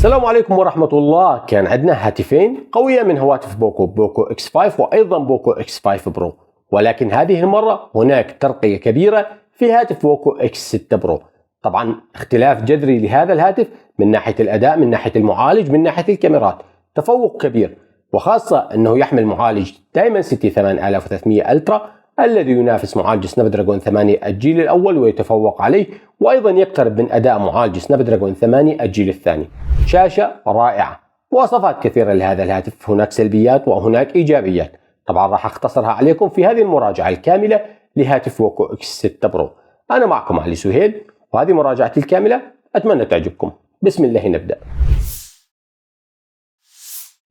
السلام عليكم ورحمة الله. كان عندنا هاتفين قوية من هواتف بوكو اكس 5 وأيضا بوكو اكس 5 برو، ولكن هذه المرة هناك ترقية كبيرة في هاتف بوكو اكس 6 برو. طبعا اختلاف جذري لهذا الهاتف من ناحية الأداء، من ناحية المعالج، من ناحية الكاميرات، تفوق كبير، وخاصة أنه يحمل معالج دايمنسيتي 8300 ألترا الذي ينافس معالج سناب دراجون 8 الجيل الأول ويتفوق عليه، وأيضا يقترب من أداء معالج سناب دراجون 8 الجيل الثاني. شاشة رائعة، مواصفات كثيرة لهذا الهاتف، هناك سلبيات وهناك إيجابيات. طبعا راح أختصرها عليكم في هذه المراجعة الكاملة لهاتف بوكو اكس 6 برو. أنا معكم علي سهيل وهذه مراجعتي الكاملة، أتمنى تعجبكم. بسم الله نبدأ.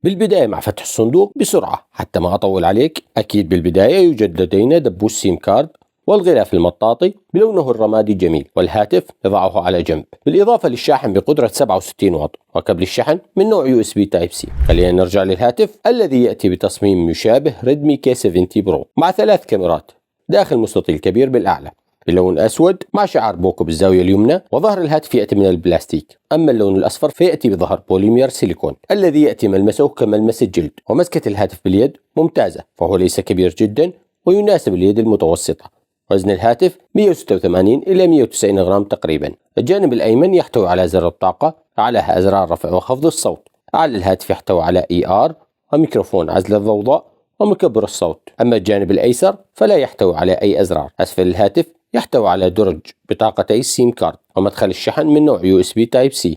بالبداية مع فتح الصندوق بسرعة حتى ما أطول عليك، أكيد بالبداية يوجد لدينا دبوس سيم كارد والغلاف المطاطي بلونه الرمادي جميل، والهاتف نضعه على جنب، بالإضافة للشاحن بقدرة 67 واط وكابل الشحن من نوع USB Type C. خلينا نرجع للهاتف الذي يأتي بتصميم يشابه ريدمي K70 برو مع 3 كاميرات داخل مستطيل كبير بالأعلى بلون أسود مع شعار بوكو بالزاوية اليمنى، وظهر الهاتف يأتي من البلاستيك، أما اللون الأصفر فيأتي بظهر بوليمير سيليكون الذي يأتي ملمسه كملمس الجلد. ومسكة الهاتف باليد ممتازة، فهو ليس كبير جدا ويناسب اليد المتوسطة. وزن الهاتف 186 إلى 190 غرام تقريبا. الجانب الأيمن يحتوي على زر الطاقة، أعلاها أزرار رفع وخفض الصوت. أعلى الهاتف يحتوي على ER وميكروفون عزل الضوضاء ومكبر الصوت، أما الجانب الأيسر فلا يحتوي على أي أزرار. أسفل الهاتف يحتوي على درج بطاقتي سيم كارد ومدخل الشحن من نوع USB Type C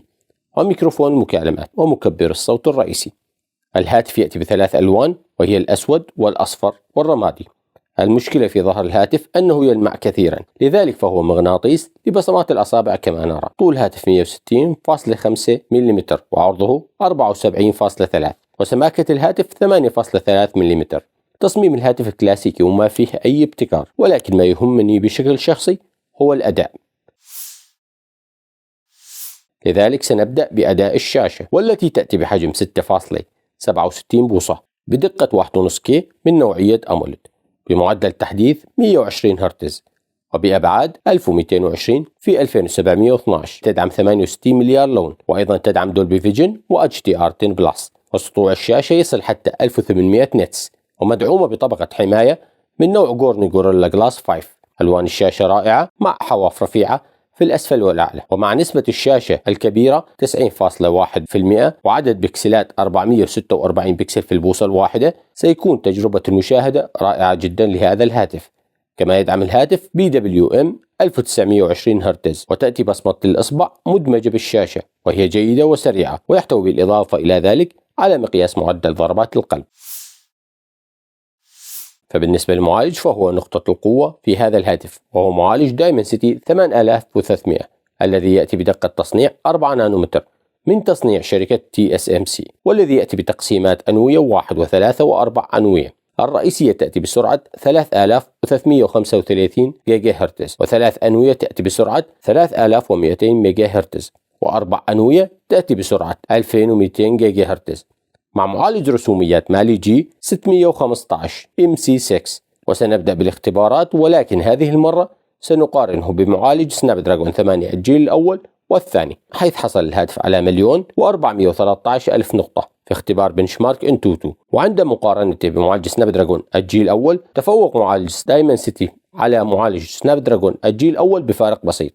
وميكروفون المكالمات ومكبر الصوت الرئيسي. الهاتف يأتي ب3 ألوان وهي الأسود والأصفر والرمادي. المشكلة في ظهر الهاتف أنه يلمع كثيرا، لذلك فهو مغناطيس لبصمات الأصابع كما نرى. طول الهاتف 160.5 ملم وعرضه 74.3، وسماكة الهاتف 8.3 ملم. تصميم الهاتف كلاسيكي وما فيه أي ابتكار، ولكن ما يهمني بشكل شخصي هو الأداء. لذلك سنبدأ بأداء الشاشة، والتي تأتي بحجم 6.67 بوصة بدقة 1.5K من نوعية أموليد، بمعدل تحديث 120 هرتز، وبأبعاد 1220 في 2712. تدعم 68 مليار لون، وأيضا تدعم دولبي فيجن و HDR10 بلس، وسطوع الشاشة يصل حتى 1800 نتس، ومدعومة بطبقة حماية من نوع غورني غوريلا جلاس 5. ألوان الشاشة رائعة مع حواف رفيعة في الأسفل والأعلى، ومع نسبة الشاشة الكبيرة 90.1% وعدد بكسلات 446 بكسل في البوصة الواحدة، سيكون تجربة المشاهدة رائعة جدا لهذا الهاتف. كما يدعم الهاتف BWM 1920 هرتز، وتأتي بصمة الإصبع مدمجة بالشاشة وهي جيدة وسريعة، ويحتوي بالإضافة إلى ذلك على مقياس معدل ضربات القلب. فبالنسبة للمعالج فهو نقطة القوة في هذا الهاتف، وهو معالج دايمنسيتي 8300 الذي يأتي بدقة تصنيع 4 نانومتر من تصنيع شركة TSMC، والذي يأتي بتقسيمات أنوية 1 و3 و4 أنوية. الرئيسية تأتي بسرعة 3335 جيجا هرتز، و3 أنوية تأتي بسرعة 3200 ميجا هرتز، و4 أنوية تأتي بسرعة 2200 جيجا هرتز، مع معالج رسوميات مالي جي 615 MC6. وسنبدأ بالاختبارات، ولكن هذه المرة سنقارنه بمعالج سناب دراجون 8 الجيل الأول والثاني، حيث حصل الهاتف على 1,413,000 نقطة في اختبار بنشمارك انتوتو. وعند مقارنته بمعالج سناب دراجون الجيل الأول، تفوق معالج دايمنسيتي على معالج سناب دراجون الجيل الأول بفارق بسيط،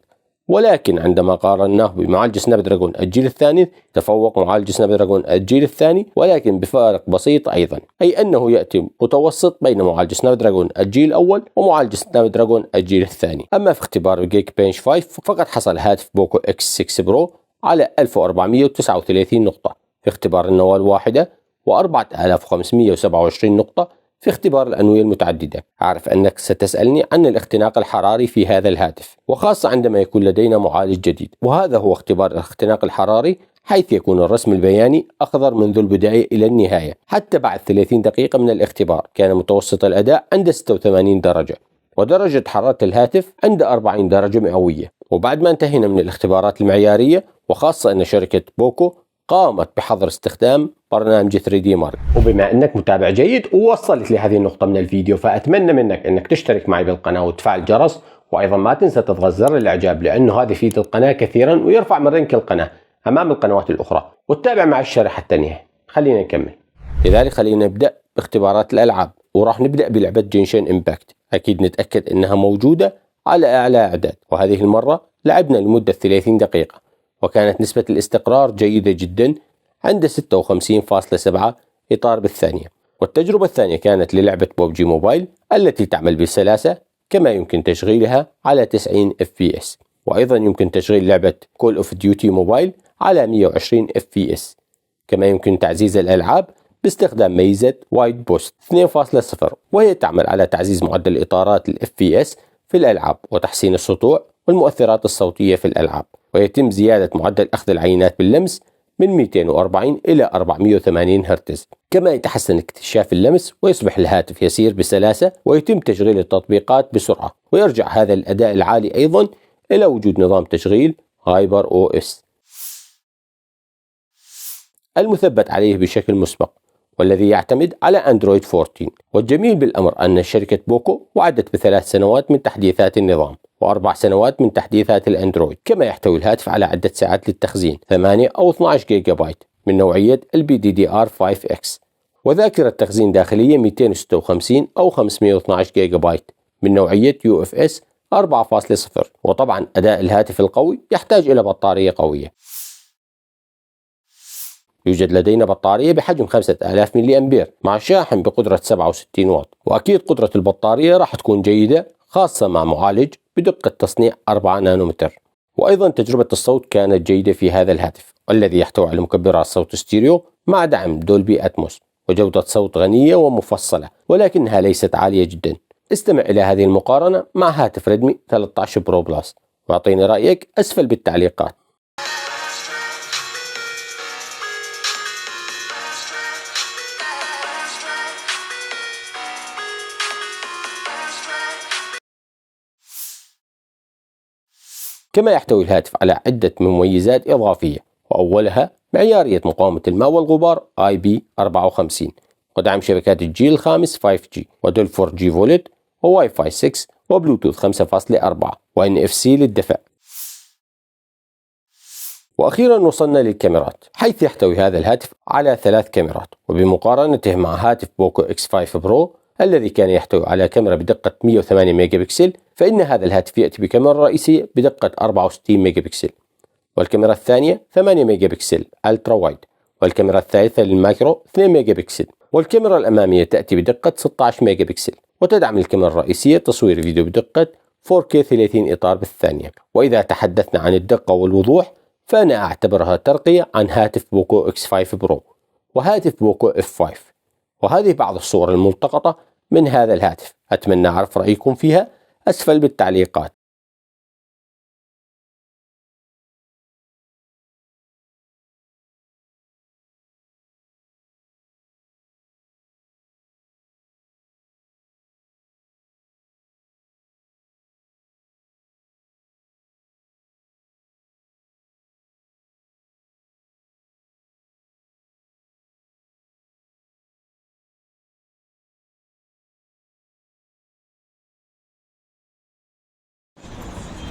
ولكن عندما قارناه بمعالج سناب دراجون الجيل الثاني تفوق معالج سناب دراجون الجيل الثاني، ولكن بفارق بسيط أيضا، أي أنه يأتي متوسط بين معالج سناب دراجون الجيل الأول ومعالج سناب دراجون الجيل الثاني. أما في اختبار جيك بنش 5 فقد حصل هاتف بوكو اكس 6 برو على 1439 نقطة في اختبار النواة الواحدة، و4527 نقطة في اختبار الأنوية المتعددة. أعرف أنك ستسألني عن الاختناق الحراري في هذا الهاتف، وخاصة عندما يكون لدينا معالج جديد، وهذا هو اختبار الاختناق الحراري، حيث يكون الرسم البياني أخضر منذ البداية إلى النهاية. حتى بعد 30 دقيقة من الاختبار كان متوسط الأداء عند 86 درجة، ودرجة حرارة الهاتف عند 40 درجة مئوية. وبعد ما انتهينا من الاختبارات المعيارية، وخاصة أن شركة بوكو قامت بحظر استخدام برنامج 3D Mark. وبما أنك متابع جيد ووصلت لهذه النقطة من الفيديو، فأتمنى منك أنك تشترك معي بالقناة وتفعل الجرس، وأيضا ما تنسى تضغط زر الإعجاب، لأنه هذا يفيد القناة كثيرا ويرفع من رنك القناة. أمام القنوات الأخرى، وتتابع مع الشرح حتى النهاية. خلينا نكمل. لذلك خلينا نبدأ باختبارات الألعاب، وراح نبدأ بلعبة جنشن إمباكت. أكيد نتأكد أنها موجودة على أعلى إعداد، وهذه المرة لعبنا لمدة 30 دقيقة، وكانت نسبة الاستقرار جيدة جدا عند 56.7 إطار بالثانية. والتجربة الثانية كانت للعبة ببجي موبايل التي تعمل بسلاسة، كما يمكن تشغيلها على 90 FPS، وأيضا يمكن تشغيل لعبة Call of Duty موبايل على 120 FPS. كما يمكن تعزيز الألعاب باستخدام ميزة وايد بوست 2.0، وهي تعمل على تعزيز معدل إطارات ال FPS في الألعاب وتحسين السطوع والمؤثرات الصوتية في الألعاب، ويتم زيادة معدل أخذ العينات باللمس من 240 إلى 480 هرتز. كما يتحسن اكتشاف اللمس ويصبح الهاتف يسير بسلاسة، ويتم تشغيل التطبيقات بسرعة، ويرجع هذا الأداء العالي أيضا إلى وجود نظام تشغيل هايبر OS المثبت عليه بشكل مسبق، والذي يعتمد على أندرويد 14. والجميل بالأمر أن شركة بوكو وعدت ب3 سنوات من تحديثات النظام و4 سنوات من تحديثات الأندرويد. كما يحتوي الهاتف على عدة ساعات للتخزين 8 أو 12 جيجا بايت من نوعية LPDDR5X، وذاكرة تخزين داخلية 256 أو 512 جيجا بايت من نوعية UFS 4.0. وطبعا أداء الهاتف القوي يحتاج إلى بطارية قوية. يوجد لدينا بطارية بحجم 5000 ملي أمبير مع شاحن بقدرة 67 واط، وأكيد قدرة البطارية راح تكون جيدة، خاصة مع معالج بدقة تصنيع 4 نانومتر. وأيضا تجربة الصوت كانت جيدة في هذا الهاتف، والذي يحتوي على مكبرات صوت ستيريو مع دعم دولبي أتموس وجودة صوت غنية ومفصلة، ولكنها ليست عالية جدا. استمع إلى هذه المقارنة مع هاتف ريدمي 13 برو بلس، واعطيني رأيك أسفل بالتعليقات. كما يحتوي الهاتف على عدة مميزات إضافية، وأولها معيارية مقاومة الماء والغبار IP54، ودعم شبكات الجيل الخامس 5G ودول 4G فولت وواي فاي 6 وبلوتوث 5.4 وNFC للدفع. وأخيرا وصلنا للكاميرات، حيث يحتوي هذا الهاتف على 3 كاميرات، وبمقارنته مع هاتف بوكو X5 برو الذي كان يحتوي على كاميرا بدقة 108 ميجا بكسل، فإن هذا الهاتف يأتي بكاميرا رئيسية بدقة 64 ميجا بكسل، والكاميرا الثانية 8 ميجا بكسل ألترا وايد، والكاميرا الثالثة للماكرو 2 ميجا بكسل، والكاميرا الأمامية تأتي بدقة 16 ميجا بكسل. وتدعم الكاميرا الرئيسية تصوير فيديو بدقة 4K 30 إطار بالثانية. وإذا تحدثنا عن الدقة والوضوح، فأنا أعتبرها ترقية عن هاتف بوكو X5 برو وهاتف بوكو F5. وهذه بعض الصور الملتقطة من هذا الهاتف، أتمنى أعرف رأيكم فيها أسفل بالتعليقات.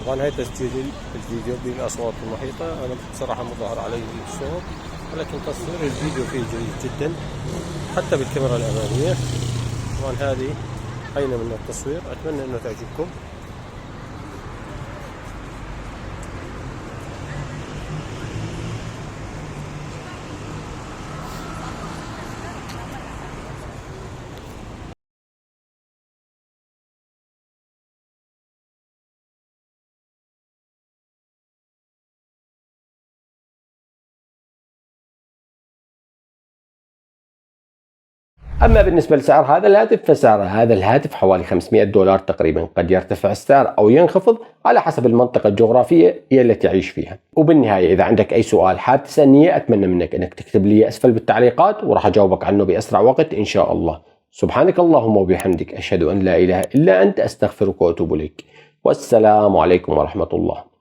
طبعا هاي تسجيل الفيديو بالأصوات المحيطة. أنا بصراحة مظهر علي الصوت، ولكن تصوير الفيديو فيه جيد جدا حتى بالكاميرا الأمامية. طبعا هذه عينة من التصوير، أتمنى أنه تعجبكم. أما بالنسبة لسعر هذا الهاتف، فسعر هذا الهاتف حوالي $500 تقريبا. قد يرتفع السعر أو ينخفض على حسب المنطقة الجغرافية التي تعيش فيها. وبالنهاية إذا عندك أي سؤال حاب تسألني، أتمنى منك أنك تكتب لي أسفل بالتعليقات، وراح أجاوبك عنه بأسرع وقت إن شاء الله. سبحانك اللهم وبحمدك، أشهد أن لا إله إلا أنت، أستغفرك وأتوب إليك، والسلام عليكم ورحمة الله.